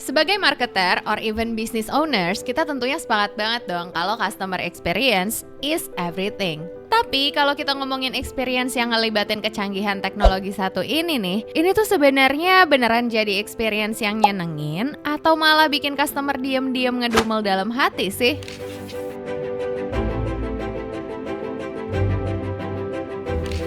Sebagai marketer or even business owners, kita tentunya sepakat banget dong kalau customer experience is everything. Tapi kalau kita ngomongin experience yang ngelibatin kecanggihan teknologi satu ini nih, ini tuh sebenarnya beneran jadi experience yang nyenengin atau malah bikin customer diem-diem ngedumel dalam hati sih?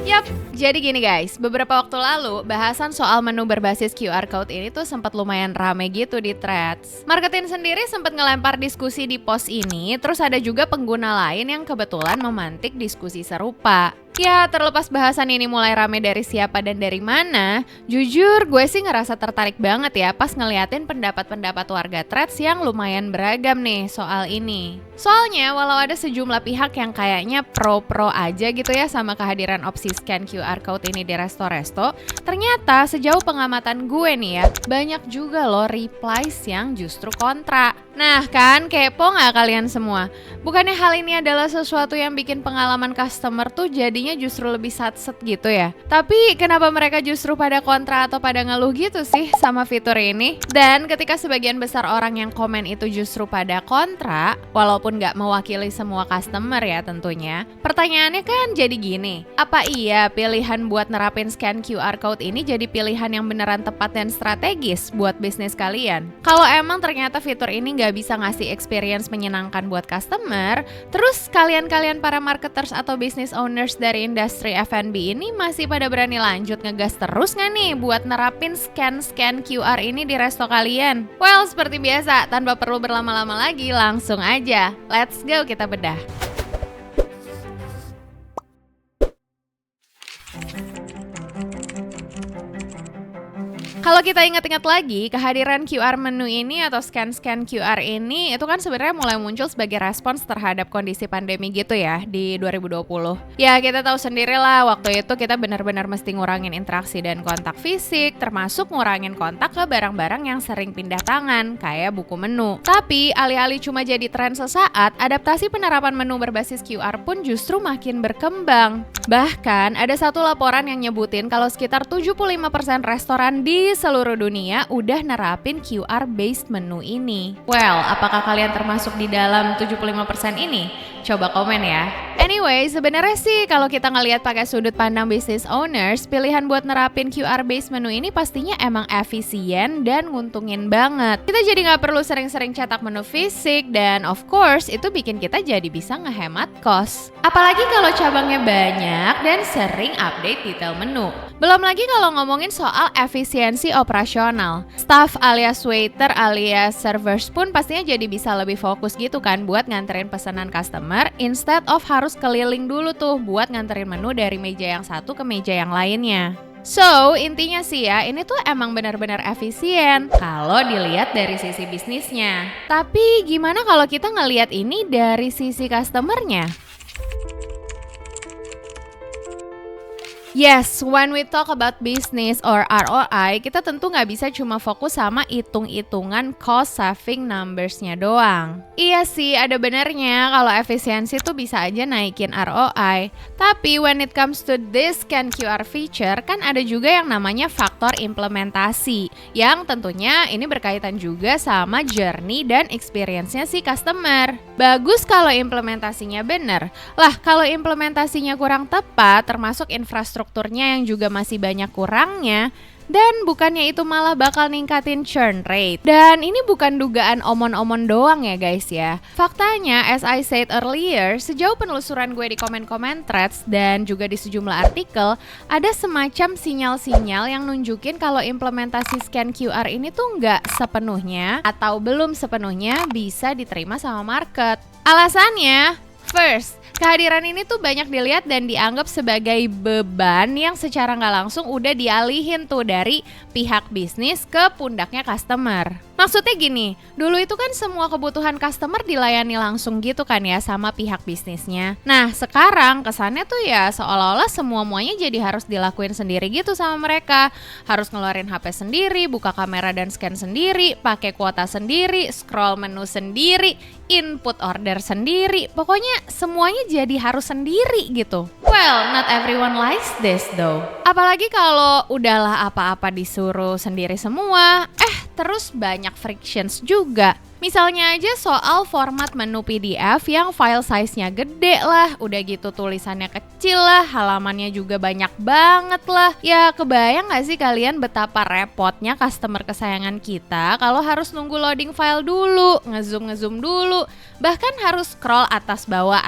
Yap, jadi gini guys, beberapa waktu lalu bahasan soal menu berbasis QR Code ini tuh sempat lumayan rame gitu di threads. Marketing sendiri sempat ngelempar diskusi di post ini, terus ada juga pengguna lain yang kebetulan memantik diskusi serupa. Ya, terlepas bahasan ini mulai rame dari siapa dan dari mana, jujur gue sih ngerasa tertarik banget ya pas ngeliatin pendapat-pendapat warga threads yang lumayan beragam nih soal ini. Soalnya walau ada sejumlah pihak yang kayaknya pro-pro aja gitu ya sama kehadiran opsi scan QR Code ini di resto-resto, ternyata sejauh pengamatan gue nih ya, banyak juga loh replies yang justru kontra. Nah kan, kepo gak kalian semua? Bukannya hal ini adalah sesuatu yang bikin pengalaman customer tuh jadinya justru lebih satset gitu ya? Tapi kenapa mereka justru pada kontra atau pada ngeluh gitu sih sama fitur ini? Dan ketika sebagian besar orang yang komen itu justru pada kontra, walaupun gak mewakili semua customer ya tentunya, pertanyaannya kan jadi gini, apa iya pilihan buat nerapin scan QR Code ini jadi pilihan yang beneran tepat dan strategis buat bisnis kalian? Kalau emang ternyata fitur ini gak bisa ngasih experience menyenangkan buat customer, terus kalian-kalian para marketers atau business owners dari industri F&B ini masih pada berani lanjut ngegas terus gak nih buat nerapin scan QR ini di resto kalian? Well, seperti biasa, tanpa perlu berlama-lama lagi, langsung aja. Let's go kita bedah. Kalau kita ingat-ingat lagi, kehadiran QR menu ini atau scan QR ini itu kan sebenarnya mulai muncul sebagai respons terhadap kondisi pandemi gitu ya di 2020. Ya kita tahu sendiri lah, waktu itu kita benar-benar mesti ngurangin interaksi dan kontak fisik, termasuk ngurangin kontak ke barang-barang yang sering pindah tangan, kayak buku menu. Tapi alih-alih cuma jadi tren sesaat, adaptasi penerapan menu berbasis QR pun justru makin berkembang. Bahkan ada satu laporan yang nyebutin kalau sekitar 75% restoran di seluruh dunia udah nerapin QR-based menu ini. Well, apakah kalian termasuk di dalam 75% ini? Coba komen ya. Anyway, sebenarnya sih kalau kita ngelihat pakai sudut pandang business owners, pilihan buat nerapin QR-based menu ini pastinya emang efisien dan nguntungin banget. Kita jadi nggak perlu sering-sering cetak menu fisik dan of course itu bikin kita jadi bisa ngehemat cost. Apalagi kalau cabangnya banyak dan sering update detail menu. Belum lagi kalau ngomongin soal efisiensi operasional. Staff alias waiter alias servers pun pastinya jadi bisa lebih fokus gitu kan buat nganterin pesanan customer instead of harus keliling dulu tuh buat nganterin menu dari meja yang satu ke meja yang lainnya. So, intinya sih ya, ini tuh emang benar-benar efisien kalau dilihat dari sisi bisnisnya. Tapi gimana kalau kita ngelihat ini dari sisi customernya? Yes, when we talk about business or ROI, kita tentu nggak bisa cuma fokus sama hitung-hitungan cost saving numbers-nya doang. Iya sih, ada benernya kalau efisiensi tuh bisa aja naikin ROI. Tapi when it comes to this scan QR feature, kan ada juga yang namanya faktor implementasi, yang tentunya ini berkaitan juga sama journey dan experience-nya si customer. Bagus kalau implementasinya bener. Lah, kalau implementasinya kurang tepat, termasuk infrastrukturnya yang juga masih banyak kurangnya, dan bukannya itu malah bakal ningkatin churn rate. Dan ini bukan dugaan omon-omon doang ya guys ya. Faktanya, as I said earlier, sejauh penelusuran gue di komen-komen threads dan juga di sejumlah artikel, ada semacam sinyal-sinyal yang nunjukin kalau implementasi scan QR ini tuh nggak sepenuhnya atau belum sepenuhnya bisa diterima sama market. Alasannya, first, kehadiran ini tuh banyak dilihat dan dianggap sebagai beban yang secara nggak langsung udah dialihin tuh dari pihak bisnis ke pundaknya customer. Maksudnya gini, dulu itu kan semua kebutuhan customer dilayani langsung gitu kan ya sama pihak bisnisnya. Nah sekarang kesannya tuh ya seolah-olah semua-muanya jadi harus dilakuin sendiri gitu sama mereka. Harus ngeluarin HP sendiri, buka kamera dan scan sendiri, pakai kuota sendiri, scroll menu sendiri, input order sendiri. Pokoknya semuanya jadi harus sendiri gitu. Well, not everyone likes this though. Apalagi kalau udahlah apa-apa disuruh sendiri semua, terus banyak frictions juga. Misalnya aja soal format menu PDF yang file size-nya gede lah, udah gitu tulisannya kecil lah, halamannya juga banyak banget lah. Ya kebayang gak sih kalian betapa repotnya customer kesayangan kita kalau harus nunggu loading file dulu, ngezoom dulu, bahkan harus scroll atas bawah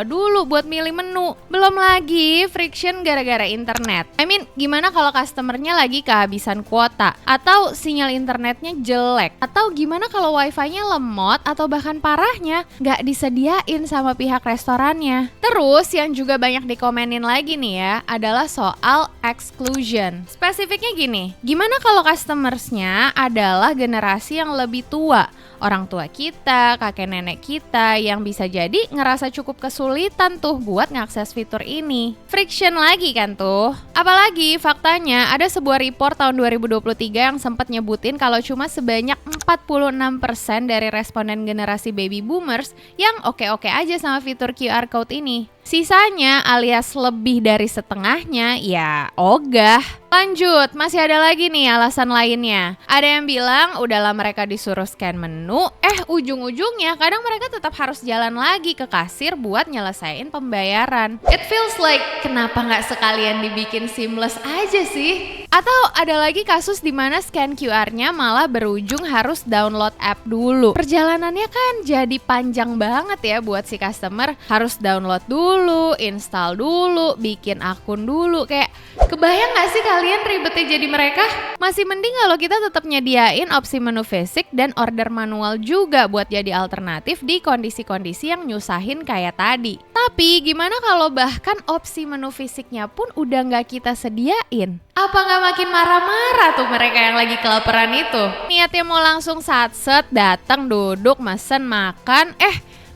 dulu buat milih menu. Belum lagi friction gara-gara internet. Gimana kalau customernya lagi kehabisan kuota, atau sinyal internetnya jelek, atau gimana kalau wifi-nya lemot, atau bahkan parahnya nggak disediain sama pihak restorannya. Terus yang juga banyak dikomenin lagi nih ya adalah soal exclusion. Spesifiknya gini, gimana kalau customersnya adalah generasi yang lebih tua, orang tua kita, kakek nenek kita yang bisa jadi ngerasa cukup kesulitan tuh buat ngakses fitur ini. Friction lagi kan tuh. Apalagi faktanya ada sebuah report tahun 2023 yang sempat nyebutin kalau cuma sebanyak 46% dari responden generasi baby boomers yang oke-oke aja sama fitur QR code ini. Sisanya alias lebih dari setengahnya ya ogah. Lanjut, masih ada lagi nih alasan lainnya. Ada yang bilang udahlah mereka disuruh scan menu, ujung-ujungnya kadang mereka tetap harus jalan lagi ke kasir buat nyelesain pembayaran. It feels like kenapa nggak sekalian dibikin seamless aja sih? Atau ada lagi kasus di mana scan QR-nya malah berujung harus download app dulu. Perjalanannya kan jadi panjang banget ya buat si customer. Harus download dulu, install dulu, bikin akun dulu. Kayak kebayang gak sih kalian ribetnya jadi mereka? Masih mending kalau kita tetap nyediain opsi menu basic dan order manual juga buat jadi alternatif di kondisi-kondisi yang nyusahin kayak tadi. Tapi gimana kalau bahkan opsi menu fisiknya pun udah gak kita sediain? Apa gak makin marah-marah tuh mereka yang lagi kelaparan itu? Niatnya mau langsung satset, datang, duduk, mesen, makan,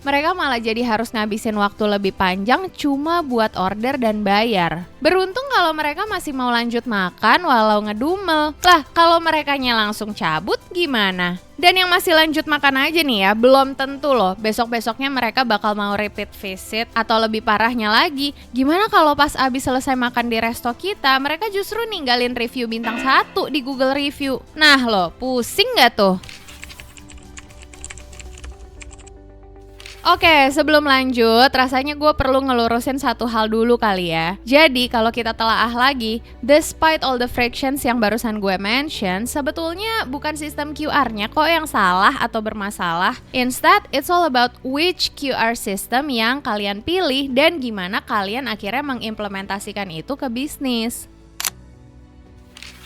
mereka malah jadi harus ngabisin waktu lebih panjang cuma buat order dan bayar. Beruntung kalau mereka masih mau lanjut makan walau ngedumel. Lah, kalau merekanya langsung cabut gimana? Dan yang masih lanjut makan aja nih ya, belum tentu loh besok-besoknya mereka bakal mau repeat visit. Atau lebih parahnya lagi, gimana kalau pas abis selesai makan di resto kita, mereka justru ninggalin review bintang 1 di Google Review. Nah loh, pusing gak tuh? Oke, sebelum lanjut, rasanya gue perlu ngelurusin satu hal dulu kali ya. Jadi, kalau kita telaah lagi, despite all the frictions yang barusan gue mention, sebetulnya bukan sistem QR-nya kok yang salah atau bermasalah. Instead, it's all about which QR system yang kalian pilih dan gimana kalian akhirnya mengimplementasikan itu ke bisnis.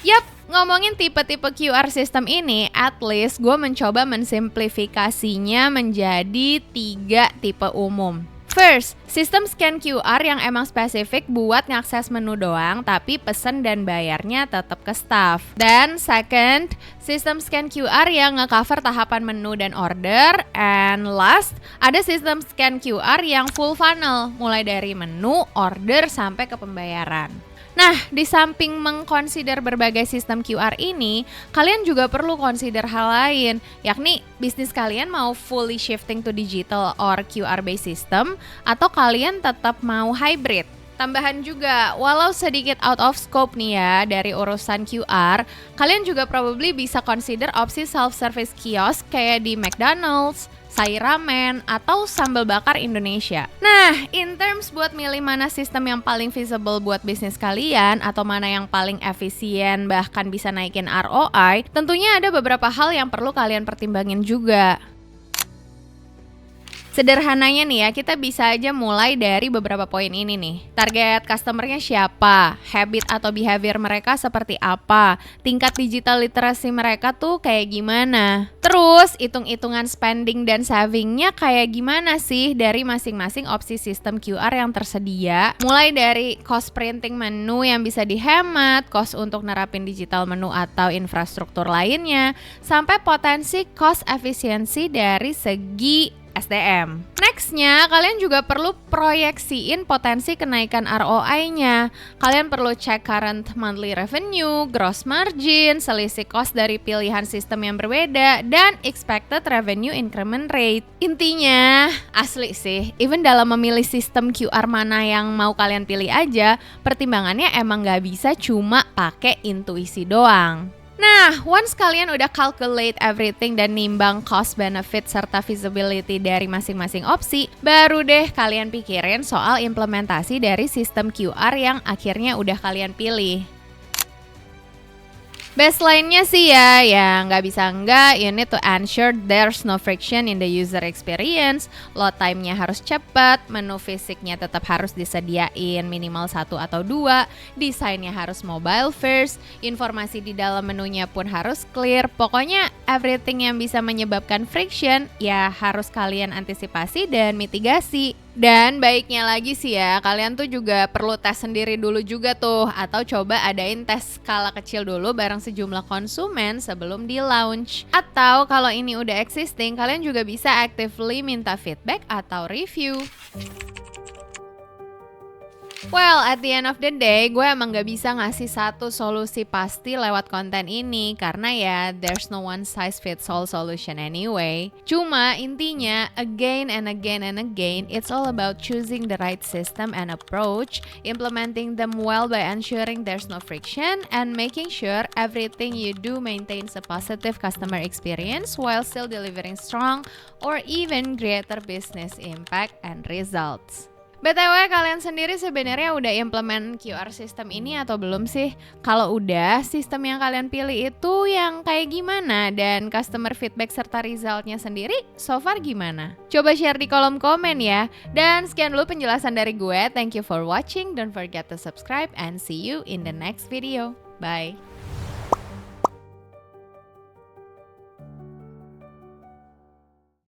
Yap, ngomongin tipe-tipe QR system ini, at least gue mencoba mensimplifikasinya menjadi 3 tipe umum. First, sistem scan QR yang emang spesifik buat ngakses menu doang, tapi pesen dan bayarnya tetap ke staff. Dan second, sistem scan QR yang nge-cover tahapan menu dan order. And last, ada sistem scan QR yang full funnel, mulai dari menu, order, sampai ke pembayaran. Nah, di samping mengconsider berbagai sistem QR ini, kalian juga perlu consider hal lain, yakni bisnis kalian mau fully shifting to digital or QR-based system, atau kalian tetap mau hybrid. Tambahan juga, walau sedikit out of scope nih ya dari urusan QR, kalian juga probably bisa consider opsi self-service kiosk kayak di McDonald's, Sai Ramen, atau sambal bakar Indonesia. Nah, in terms buat milih mana sistem yang paling feasible buat bisnis kalian atau mana yang paling efisien bahkan bisa naikin ROI, tentunya ada beberapa hal yang perlu kalian pertimbangin juga. Sederhananya nih ya, kita bisa aja mulai dari beberapa poin ini nih. Target customernya siapa? Habit atau behavior mereka seperti apa? Tingkat digital literasi mereka tuh kayak gimana? Terus, hitung-hitungan spending dan savingnya kayak gimana sih dari masing-masing opsi sistem QR yang tersedia? Mulai dari cost printing menu yang bisa dihemat, cost untuk nerapin digital menu atau infrastruktur lainnya, sampai potensi cost efisiensi dari segi SDM. Nextnya, kalian juga perlu proyeksiin potensi kenaikan ROI-nya. Kalian perlu cek current monthly revenue, gross margin, selisih cost dari pilihan sistem yang berbeda, dan expected revenue increment rate. Intinya, asli sih, even dalam memilih sistem QR mana yang mau kalian pilih aja, pertimbangannya emang gak bisa cuma pakai intuisi doang. Nah, once kalian udah calculate everything dan nimbang cost benefit serta feasibility dari masing-masing opsi, baru deh kalian pikirin soal implementasi dari sistem QR yang akhirnya udah kalian pilih. Baseline-nya sih ya nggak bisa enggak, you need to ensure there's no friction in the user experience, load time-nya harus cepat, menu fisiknya tetap harus disediain minimal 1 atau 2, desainnya harus mobile first, informasi di dalam menunya pun harus clear, pokoknya everything yang bisa menyebabkan friction ya harus kalian antisipasi dan mitigasi. Dan baiknya lagi sih ya, kalian tuh juga perlu tes sendiri dulu juga tuh, atau coba adain tes skala kecil dulu bareng sejumlah konsumen sebelum di launch. Atau kalau ini udah existing, kalian juga bisa actively minta feedback atau review. Well, at the end of the day, gue emang gak bisa ngasih satu solusi pasti lewat konten ini karena ya there's no one size fits all solution anyway. Cuma intinya again and again and again, it's all about choosing the right system and approach, implementing them well by ensuring there's no friction, and making sure everything you do maintains a positive customer experience while still delivering strong or even greater business impact and results. BTW, kalian sendiri sebenarnya udah implement QR system ini atau belum sih? Kalau udah, sistem yang kalian pilih itu yang kayak gimana? Dan customer feedback serta resultnya sendiri so far gimana? Coba share di kolom komen ya. Dan sekian dulu penjelasan dari gue. Thank you for watching. Don't forget to subscribe and see you in the next video. Bye.